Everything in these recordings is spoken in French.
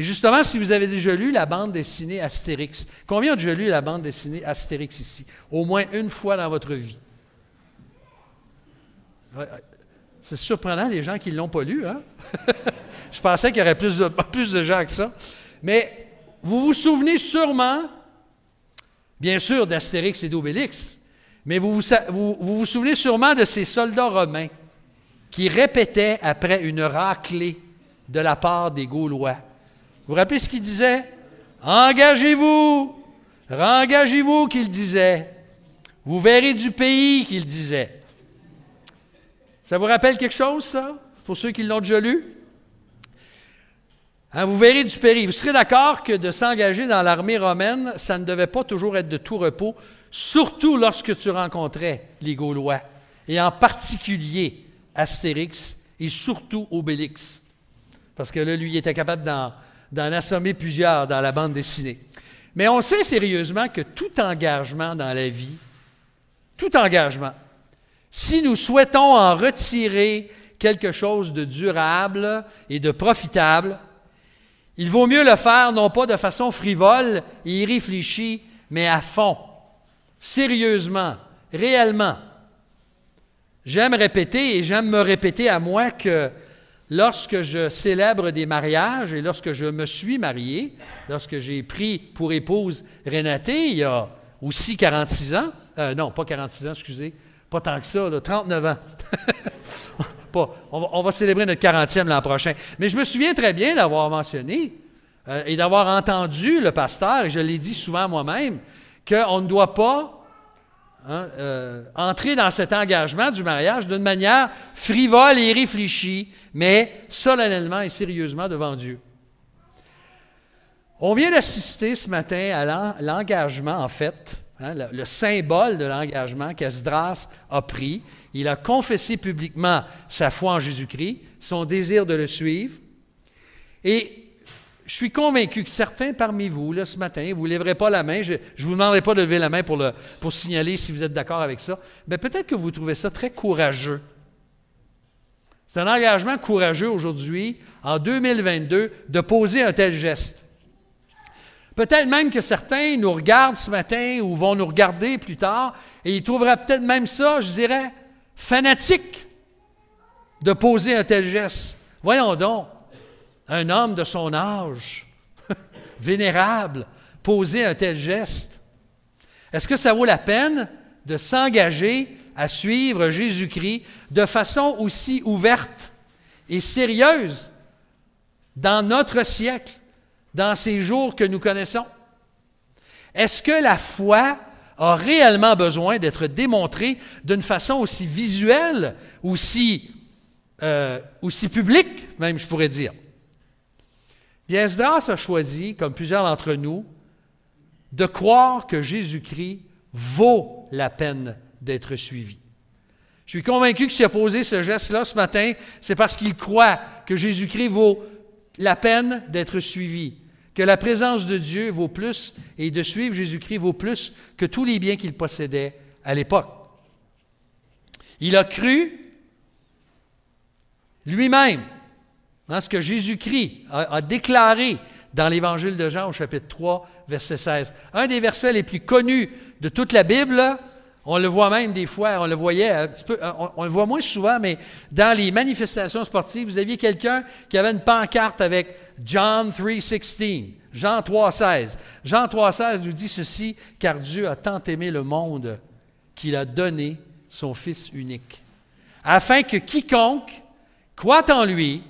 Et justement, si vous avez déjà lu la bande dessinée Astérix, combien ont déjà lu la bande dessinée Astérix ici? Au moins une fois dans votre vie. C'est surprenant, les gens qui ne l'ont pas lu, hein? Je pensais qu'il y aurait plus de gens que ça. Mais vous vous souvenez sûrement, bien sûr, d'Astérix et d'Obélix, mais vous vous souvenez sûrement de ces soldats romains qui répétaient après une raclée de la part des Gaulois. Vous vous rappelez ce qu'ils disaient? « Engagez-vous! Rengagez-vous » qu'ils disaient. « Vous verrez du pays » qu'ils disaient. Ça vous rappelle quelque chose, ça? Pour ceux qui l'ont déjà lu? Hein, vous verrez du pays. Vous serez d'accord que de s'engager dans l'armée romaine, ça ne devait pas toujours être de tout repos, surtout lorsque tu rencontrais les Gaulois, et en particulier Astérix et surtout Obélix. Parce que là, lui, il était capable d'en assommer plusieurs dans la bande dessinée. Mais on sait sérieusement que tout engagement dans la vie, tout engagement, si nous souhaitons en retirer quelque chose de durable et de profitable, il vaut mieux le faire non pas de façon frivole et irréfléchie, mais à fond, sérieusement, réellement. J'aime répéter et j'aime me répéter à moi que lorsque je célèbre des mariages et lorsque je me suis marié, lorsque j'ai pris pour épouse Renatée, il y a aussi 46 ans, non, pas 46 ans, excusez, pas tant que ça, là, 39 ans. On va célébrer notre 40e l'an prochain. Mais je me souviens très bien d'avoir mentionné et d'avoir entendu le pasteur, et je l'ai dit souvent moi-même, qu'on ne doit pas entrer dans cet engagement du mariage d'une manière frivole et irréfléchie, mais solennellement et sérieusement devant Dieu. On vient d'assister ce matin à l'engagement, en fait, le symbole de l'engagement qu'Esdras a pris. Il a confessé publiquement sa foi en Jésus-Christ, son désir de le suivre. Et je suis convaincu que certains parmi vous, là, ce matin, vous ne lèverez pas la main. Je ne vous demanderai pas de lever la main pour signaler si vous êtes d'accord avec ça. Mais peut-être que vous trouvez ça très courageux. C'est un engagement courageux aujourd'hui, en 2022, de poser un tel geste. Peut-être même que certains nous regardent ce matin ou vont nous regarder plus tard et ils trouveraient peut-être même ça, je dirais, fanatique de poser un tel geste. Voyons donc, un homme de son âge, vénérable, poser un tel geste. Est-ce que ça vaut la peine de s'engager à suivre Jésus-Christ de façon aussi ouverte et sérieuse dans notre siècle, dans ces jours que nous connaissons? Est-ce que la foi a réellement besoin d'être démontrée d'une façon aussi visuelle, aussi publique, même je pourrais dire? Bien, Esdras a choisi, comme plusieurs d'entre nous, de croire que Jésus-Christ vaut la peine d'être suivi. Je suis convaincu que s'il a posé ce geste-là ce matin, c'est parce qu'il croit que Jésus-Christ vaut la peine d'être suivi, que la présence de Dieu vaut plus et de suivre Jésus-Christ vaut plus que tous les biens qu'il possédait à l'époque. Il a cru lui-même dans ce que Jésus-Christ a déclaré dans l'Évangile de Jean au chapitre 3, verset 16. Un des versets les plus connus de toute la Bible, là, on le voit même des fois, on le voyait un petit peu, on le voit moins souvent, mais dans les manifestations sportives, vous aviez quelqu'un qui avait une pancarte avec John 3:16, Jean 3:16. Jean 3:16 nous dit ceci, « Car Dieu a tant aimé le monde qu'il a donné son Fils unique, afin que quiconque croit en lui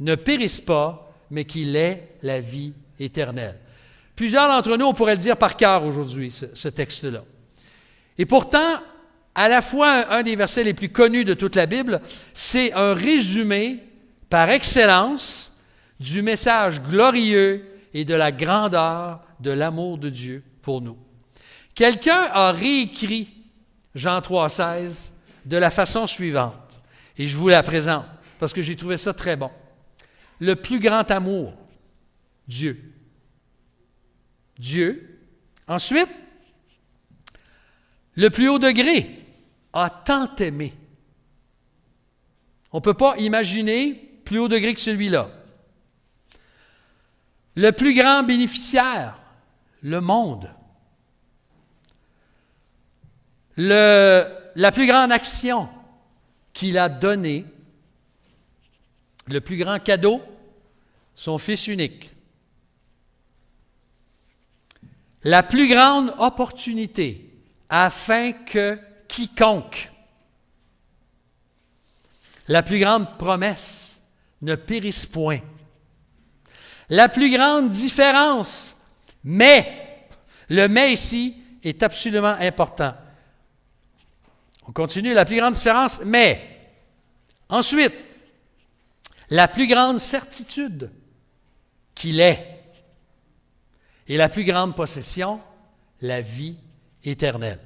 ne périsse pas, mais qu'il ait la vie éternelle. » Plusieurs d'entre nous, on pourrait le dire par cœur aujourd'hui, ce texte-là. Et pourtant, à la fois un des versets les plus connus de toute la Bible, c'est un résumé par excellence du message glorieux et de la grandeur de l'amour de Dieu pour nous. Quelqu'un a réécrit Jean 3:16 de la façon suivante, et je vous la présente parce que j'ai trouvé ça très bon. Le plus grand amour, Dieu. Dieu. Ensuite, le plus haut degré, a tant aimé. On ne peut pas imaginer plus haut degré que celui-là. Le plus grand bénéficiaire, le monde. La plus grande action qu'il a donnée, le plus grand cadeau, son Fils unique. La plus grande opportunité afin que quiconque, la plus grande promesse, ne périsse point. La plus grande différence, mais, le mais ici est absolument important. On continue, la plus grande différence, mais, ensuite, la plus grande certitude qu'il est, et la plus grande possession, la vie éternelle.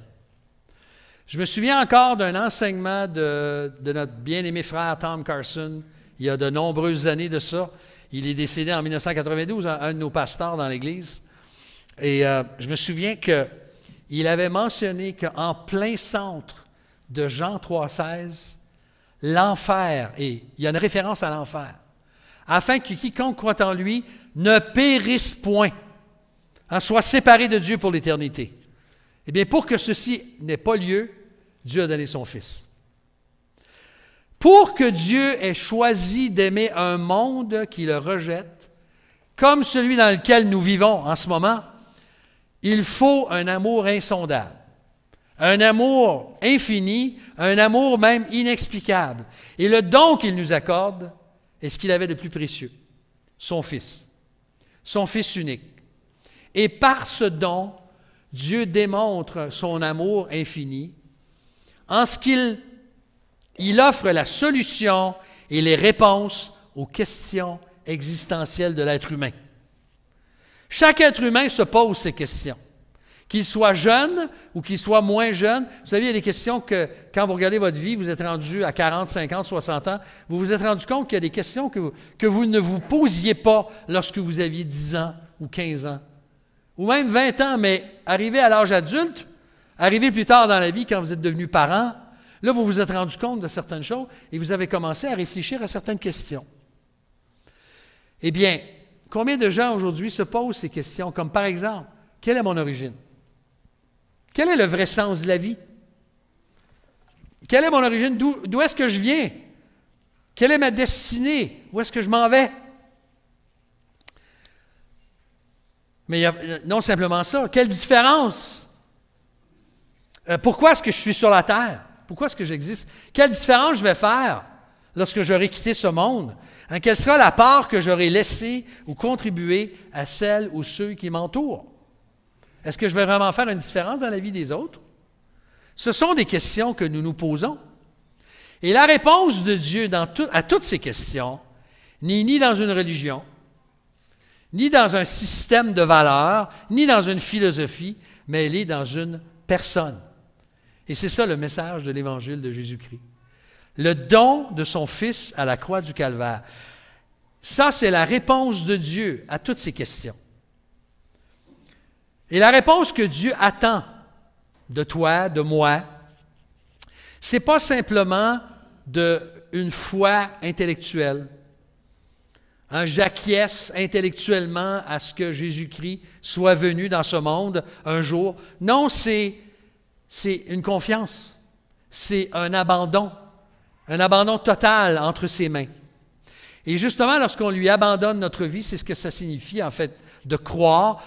Je me souviens encore d'un enseignement de notre bien-aimé frère Tom Carson, il y a de nombreuses années de ça. Il est décédé en 1992, un de nos pasteurs dans l'Église. Et je me souviens qu'il avait mentionné qu'en plein centre de Jean 3,16, l'enfer, et il y a une référence à l'enfer, afin que quiconque croit en lui ne périsse point, soit séparé de Dieu pour l'éternité. Eh bien, pour que ceci n'ait pas lieu, Dieu a donné son Fils. Pour que Dieu ait choisi d'aimer un monde qui le rejette, comme celui dans lequel nous vivons en ce moment, il faut un amour insondable, un amour infini, un amour même inexplicable. Et le don qu'il nous accorde est ce qu'il avait de plus précieux, son Fils unique. Et par ce don, Dieu démontre son amour infini en ce qu'il offre la solution et les réponses aux questions existentielles de l'être humain. Chaque être humain se pose ces questions. Qu'il soit jeune ou qu'il soit moins jeune, vous savez, il y a des questions que, quand vous regardez votre vie, vous êtes rendu à 40, 50, 60 ans, vous vous êtes rendu compte qu'il y a des questions que vous ne vous posiez pas lorsque vous aviez 10 ans ou 15 ans, ou même 20 ans, mais arrivé à l'âge adulte, arrivé plus tard dans la vie, quand vous êtes devenu parent, là, vous vous êtes rendu compte de certaines choses et vous avez commencé à réfléchir à certaines questions. Eh bien, combien de gens aujourd'hui se posent ces questions, comme par exemple, quelle est mon origine? Quel est le vrai sens de la vie? Quelle est mon origine? D'où est-ce que je viens? Quelle est ma destinée? Où est-ce que je m'en vais? Mais il y a non simplement ça. Quelle différence? Pourquoi est-ce que je suis sur la terre? Pourquoi est-ce que j'existe? Quelle différence je vais faire lorsque j'aurai quitté ce monde? Quelle sera la part que j'aurai laissée ou contribuée à celle ou ceux qui m'entourent? Est-ce que je vais vraiment faire une différence dans la vie des autres? Ce sont des questions que nous nous posons. Et la réponse de Dieu à toutes ces questions n'est ni dans une religion, ni dans un système de valeurs, ni dans une philosophie, mais elle est dans une personne. Et c'est ça le message de l'Évangile de Jésus-Christ. Le don de son Fils à la croix du Calvaire. Ça, c'est la réponse de Dieu à toutes ces questions. Et la réponse que Dieu attend de toi, de moi, ce n'est pas simplement une foi intellectuelle. J'acquiesce intellectuellement à ce que Jésus-Christ soit venu dans ce monde un jour. Non, c'est une confiance. C'est un abandon total entre ses mains. Et justement, lorsqu'on lui abandonne notre vie, c'est ce que ça signifie en fait de croire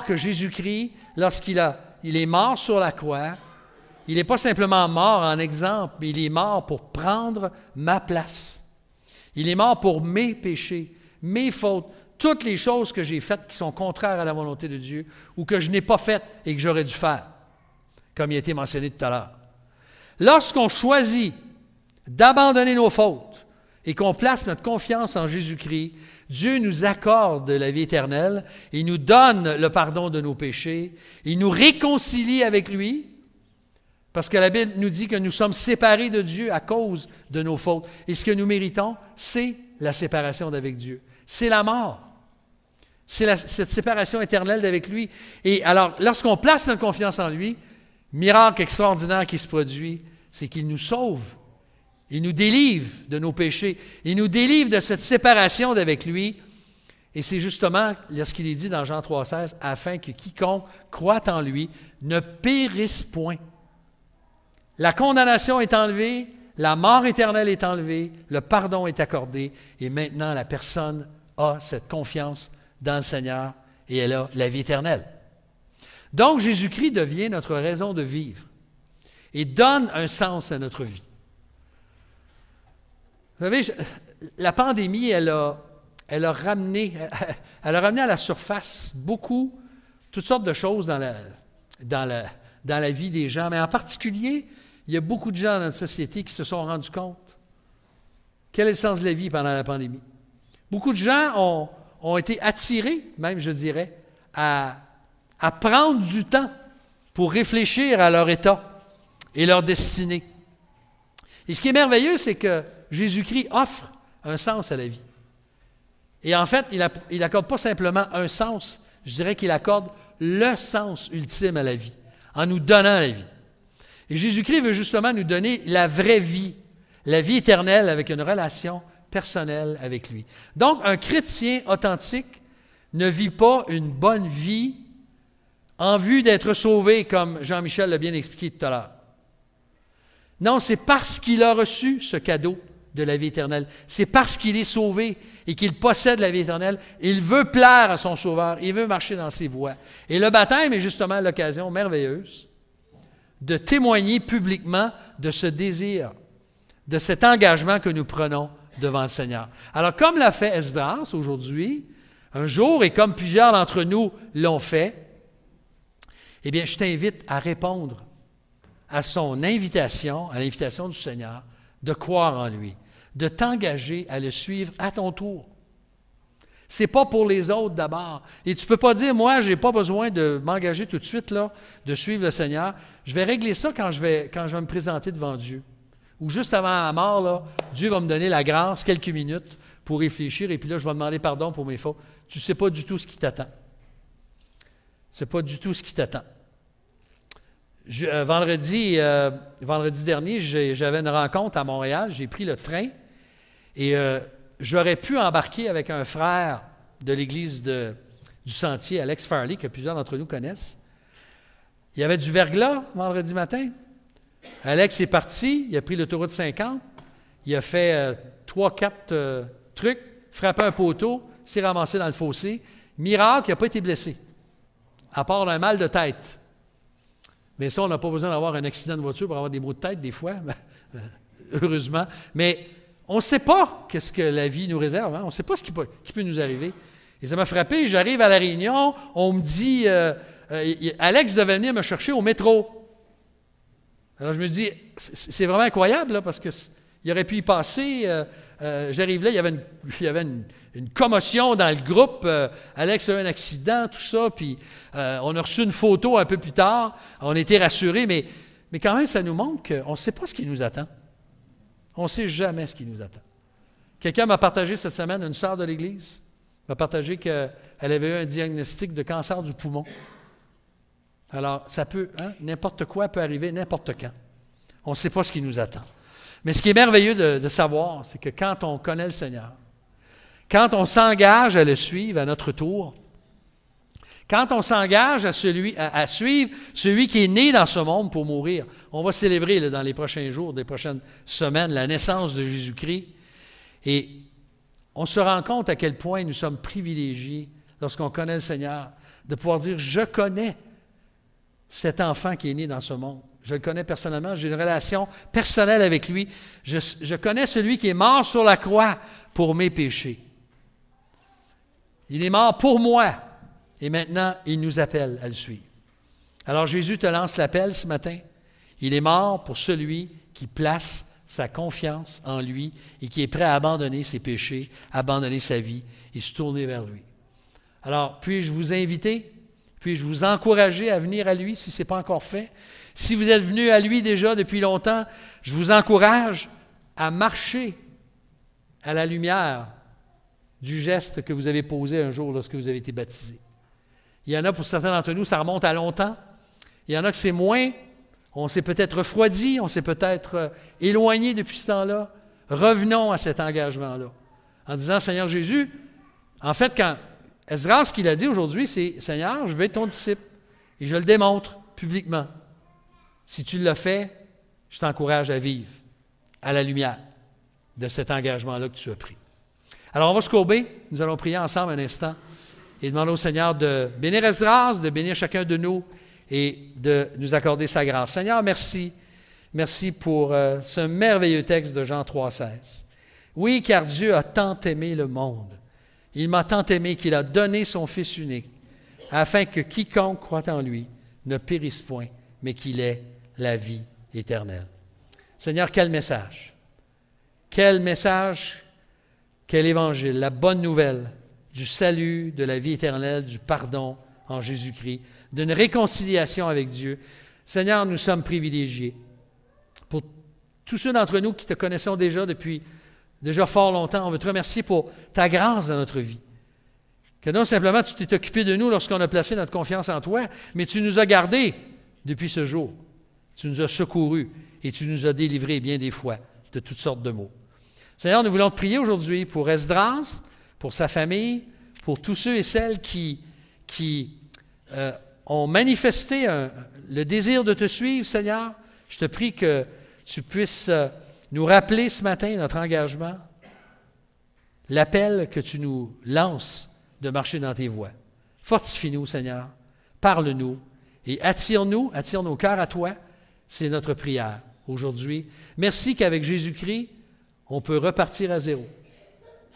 que Jésus-Christ, lorsqu'il est mort sur la croix, il n'est pas simplement mort en exemple, mais il est mort pour prendre ma place. Il est mort pour mes péchés, mes fautes, toutes les choses que j'ai faites qui sont contraires à la volonté de Dieu ou que je n'ai pas faites et que j'aurais dû faire, comme il a été mentionné tout à l'heure. Lorsqu'on choisit d'abandonner nos fautes et qu'on place notre confiance en Jésus-Christ, Dieu nous accorde la vie éternelle, il nous donne le pardon de nos péchés, il nous réconcilie avec lui, parce que la Bible nous dit que nous sommes séparés de Dieu à cause de nos fautes. Et ce que nous méritons, c'est la séparation d'avec Dieu. C'est la mort. C'est cette séparation éternelle d'avec lui. Et alors, lorsqu'on place notre confiance en lui, miracle extraordinaire qui se produit, c'est qu'il nous sauve. Il nous délivre de nos péchés. Il nous délivre de cette séparation d'avec lui. Et c'est justement ce qu'il est dit dans Jean 3,16, afin que quiconque croit en lui ne périsse point. La condamnation est enlevée, la mort éternelle est enlevée, le pardon est accordé, et maintenant la personne a cette confiance dans le Seigneur et elle a la vie éternelle. Donc Jésus-Christ devient notre raison de vivre et donne un sens à notre vie. Vous savez, la pandémie, elle a ramené à la surface toutes sortes de choses dans la vie des gens, mais en particulier, il y a beaucoup de gens dans notre société qui se sont rendus compte quel est le sens de la vie pendant la pandémie. Beaucoup de gens ont été attirés, même je dirais, à prendre du temps pour réfléchir à leur état et leur destinée. Et ce qui est merveilleux, c'est que Jésus-Christ offre un sens à la vie. Et en fait, il n'accorde pas simplement un sens, je dirais qu'il accorde le sens ultime à la vie, en nous donnant la vie. Et Jésus-Christ veut justement nous donner la vraie vie, la vie éternelle avec une relation personnelle avec lui. Donc, un chrétien authentique ne vit pas une bonne vie en vue d'être sauvé, comme Jean-Michel l'a bien expliqué tout à l'heure. Non, c'est parce qu'il a reçu ce cadeau de la vie éternelle. C'est parce qu'il est sauvé et qu'il possède la vie éternelle. Il veut plaire à son Sauveur. Il veut marcher dans ses voies. Et le baptême est justement l'occasion merveilleuse de témoigner publiquement de ce désir, de cet engagement que nous prenons devant le Seigneur. Alors, comme l'a fait Esdras aujourd'hui, un jour, et comme plusieurs d'entre nous l'ont fait, eh bien, je t'invite à répondre à son invitation, à l'invitation du Seigneur, de croire en lui, de t'engager à le suivre à ton tour. Ce n'est pas pour les autres d'abord. Et tu ne peux pas dire, moi, je n'ai pas besoin de m'engager tout de suite, là, de suivre le Seigneur. Je vais régler ça quand je vais me présenter devant Dieu. Ou juste avant la mort, là, Dieu va me donner la grâce, quelques minutes, pour réfléchir, et puis là, je vais demander pardon pour mes fautes. Tu ne sais pas du tout ce qui t'attend. Tu ne sais pas du tout ce qui t'attend. Vendredi dernier, j'avais une rencontre à Montréal. J'ai pris le train et j'aurais pu embarquer avec un frère de l'église du Sentier, Alex Farley, que plusieurs d'entre nous connaissent. Il y avait du verglas vendredi matin. Alex est parti, il a pris l'autoroute 50, il a fait 3-4 trucs, frappé un poteau, s'est ramassé dans le fossé. Miracle, il n'a pas été blessé, à part un mal de tête. Mais ça, on n'a pas besoin d'avoir un accident de voiture pour avoir des maux de tête des fois, heureusement. Mais on ne sait pas ce que la vie nous réserve. Hein? On ne sait pas ce qui peut nous arriver. Et ça m'a frappé. J'arrive à la réunion, on me dit, Alex devait venir me chercher au métro. Alors je me dis, c'est vraiment incroyable, là, parce qu'il aurait pu y passer. J'arrive là, il y avait une commotion dans le groupe. Alex a eu un accident, tout ça, puis on a reçu une photo un peu plus tard. On était rassurés, mais quand même, ça nous montre qu'on ne sait pas ce qui nous attend. On ne sait jamais ce qui nous attend. Quelqu'un m'a partagé cette semaine, une sœur de l'Église, m'a partagé qu'elle avait eu un diagnostic de cancer du poumon. Alors, ça peut, n'importe quoi peut arriver n'importe quand. On ne sait pas ce qui nous attend. Mais ce qui est merveilleux de savoir, c'est que quand on connaît le Seigneur, quand on s'engage à le suivre à notre tour, quand on s'engage à suivre celui qui est né dans ce monde pour mourir, on va célébrer là, dans les prochains jours, des prochaines semaines, la naissance de Jésus-Christ. Et on se rend compte à quel point nous sommes privilégiés, lorsqu'on connaît le Seigneur, de pouvoir dire « Je connais cet enfant qui est né dans ce monde. Je le connais personnellement, j'ai une relation personnelle avec lui. Je connais celui qui est mort sur la croix pour mes péchés. Il est mort pour moi et maintenant, il nous appelle à le suivre. » Alors Jésus te lance l'appel ce matin. Il est mort pour celui qui place sa confiance en lui et qui est prêt à abandonner ses péchés, abandonner sa vie et se tourner vers lui. Alors, puis-je vous inviter, puis-je vous encourager à venir à lui si ce n'est pas encore fait? Si vous êtes venu à lui déjà depuis longtemps, je vous encourage à marcher à la lumière du geste que vous avez posé un jour lorsque vous avez été baptisé. Il y en a, pour certains d'entre nous, ça remonte à longtemps. Il y en a que c'est moins. On s'est peut-être refroidi, on s'est peut-être éloigné depuis ce temps-là. Revenons à cet engagement-là en disant, Seigneur Jésus, En fait, quand Esdras, ce qu'il a dit aujourd'hui, c'est « Seigneur, je vais être ton disciple. » Et je le démontre publiquement. Si tu l'as fait, je t'encourage à vivre à la lumière de cet engagement-là que tu as pris. Alors, on va se courber. Nous allons prier ensemble un instant et demander au Seigneur de bénir Esdras, de bénir chacun de nous et de nous accorder sa grâce. Seigneur, merci. Merci pour ce merveilleux texte de Jean 3,16. Oui, car Dieu a tant aimé le monde. Il m'a tant aimé qu'il a donné son Fils unique, afin que quiconque croit en lui ne périsse point, mais qu'il ait la vie éternelle. Seigneur, quel message! Quel message, quel évangile, la bonne nouvelle du salut, de la vie éternelle, du pardon en Jésus-Christ, d'une réconciliation avec Dieu. Seigneur, nous sommes privilégiés. Pour tous ceux d'entre nous qui te connaissons déjà depuis déjà fort longtemps, on veut te remercier pour ta grâce dans notre vie. Que non simplement tu t'es occupé de nous lorsqu'on a placé notre confiance en toi, mais tu nous as gardés depuis ce jour. Tu nous as secourus et tu nous as délivrés bien des fois de toutes sortes de maux. Seigneur, nous voulons te prier aujourd'hui pour Esdras, pour sa famille, pour tous ceux et celles qui ont manifesté le désir de te suivre, Seigneur. Je te prie que tu puisses nous rappeler ce matin notre engagement, l'appel que tu nous lances de marcher dans tes voies. Fortifie-nous, Seigneur, parle-nous et attire nos cœurs à toi. C'est notre prière aujourd'hui. Merci qu'avec Jésus-Christ, on peut repartir à zéro.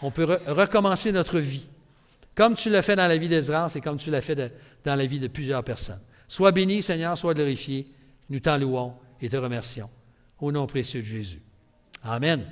On peut recommencer notre vie, comme tu l'as fait dans la vie d'Esdras et comme tu l'as fait dans la vie de plusieurs personnes. Sois béni, Seigneur, sois glorifié. Nous t'en louons et te remercions. Au nom précieux de Jésus. Amen.